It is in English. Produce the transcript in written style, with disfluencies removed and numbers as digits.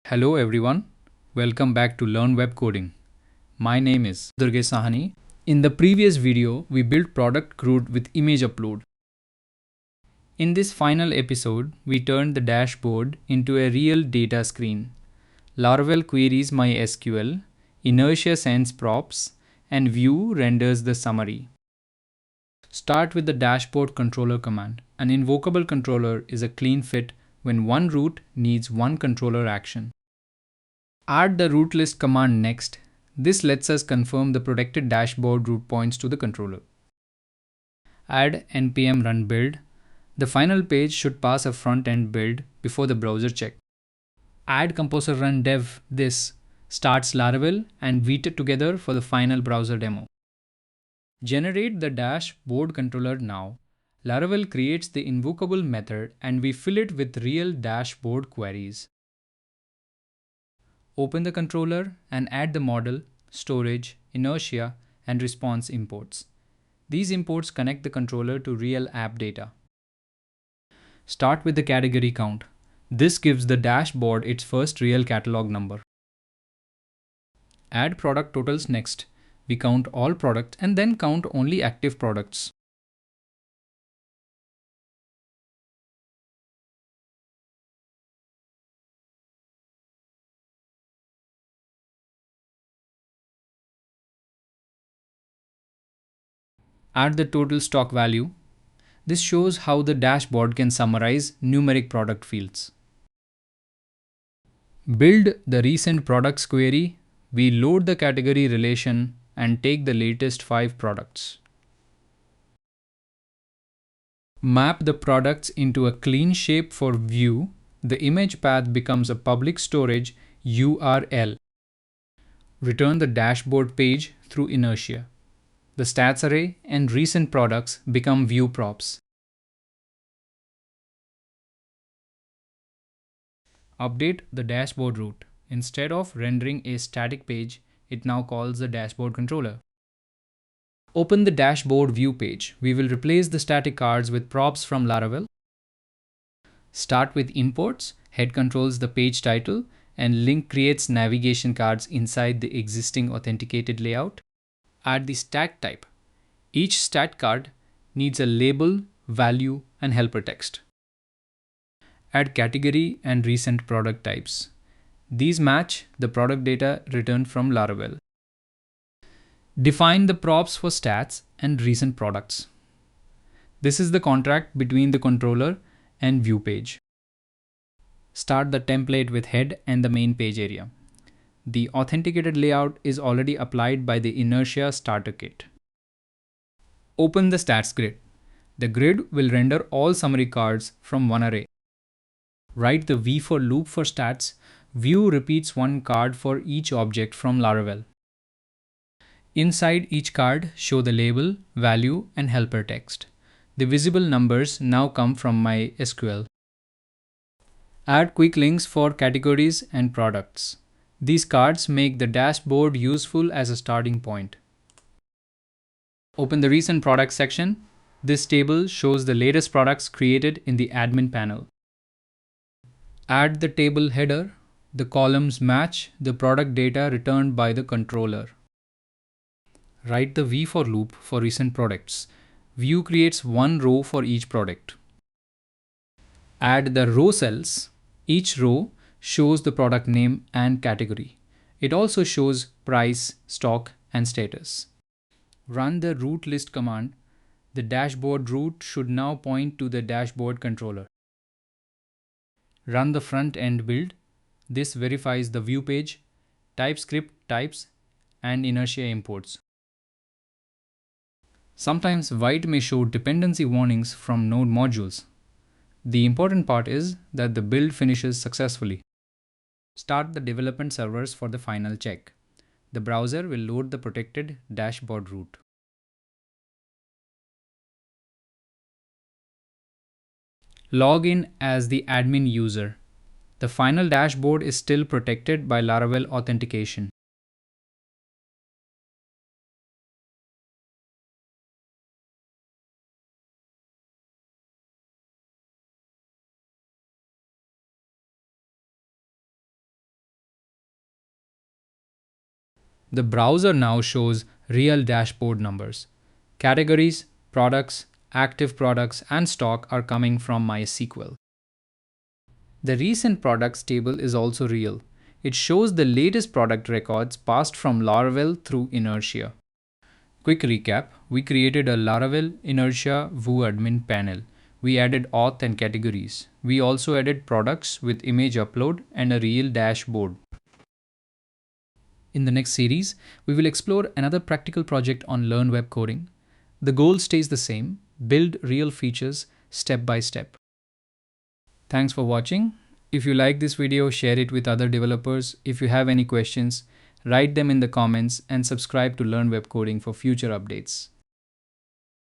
Hello everyone, welcome back to learnWebCoding. My name is Durgesh Sahani. In the previous video, we built product CRUD with image upload. In this final episode, we turned the dashboard into a real data screen. Laravel queries MySQL, Inertia sends props, and Vue renders the summary. Start with the dashboard controller command. An invokable controller is a clean fit when one root needs one controller action. Add the root list command next. This lets us confirm the protected dashboard root points to the controller. Add npm run build. The final page should pass a front-end build before the browser check. Add composer run dev. This starts Laravel and Vite together for the final browser demo. Generate the dashboard controller now. Laravel creates the invokable method and we fill it with real dashboard queries. Open the controller and add the model, storage, inertia, and response imports. These imports connect the controller to real app data. Start with the category count. This gives the dashboard its first real catalog number. Add product totals next. We count all products and then count only active products. Add the total stock value. This shows how the dashboard can summarize numeric product fields. Build the recent products query. We load the category relation and take the latest 5 products. Map the products into a clean shape for view. The image path becomes a public storage URL. Return the dashboard page through inertia. The stats array and recent products become view props. Update the dashboard root. Instead of rendering a static page, it now calls the dashboard controller. Open the dashboard view page. We will replace the static cards with props from Laravel. Start with imports. Head controls the page title and link creates navigation cards inside the existing authenticated layout. Add the stat type. Each stat card needs a label, value, and helper text. Add category and recent product types. These match the product data returned from Laravel. Define the props for stats and recent products. This is the contract between the controller and view page. Start the template with head and the main page area. The authenticated layout is already applied by the Inertia starter kit. Open the stats grid. The grid will render all summary cards from one array. Write the V for loop for stats. View repeats one card for each object from Laravel. Inside each card, show the label, value, and helper text. The visible numbers now come from MySQL. Add quick links for categories and products. These cards make the dashboard useful as a starting point. Open the recent products section. This table shows the latest products created in the admin panel. Add the table header. The columns match the product data returned by the controller. Write the V for loop for recent products. View creates one row for each product. Add the row cells. Each row shows the product name and category. It also shows price, stock, and status. Run the root list command. The dashboard root should now point to the dashboard controller. Run the front-end build. This verifies the view page, TypeScript types, and inertia imports. Sometimes Vite may show dependency warnings from node modules. The important part is that the build finishes successfully. Start the development servers for the final check. The browser will load the protected dashboard root. Log in as the admin user. The final dashboard is still protected by Laravel authentication. The browser now shows real dashboard numbers. Categories, products, active products, and stock are coming from MySQL. The recent products table is also real. It shows the latest product records passed from Laravel through Inertia. Quick recap, we created a Laravel Inertia Vue admin panel. We added auth and categories. We also added products with image upload and a real dashboard. In the next series, we will explore another practical project on learnWebCoding. The goal stays the same, build real features step by step. Thanks for watching. If you like this video, share it with other developers. If you have any questions, write them in the comments and subscribe to Learn Web Coding for future updates.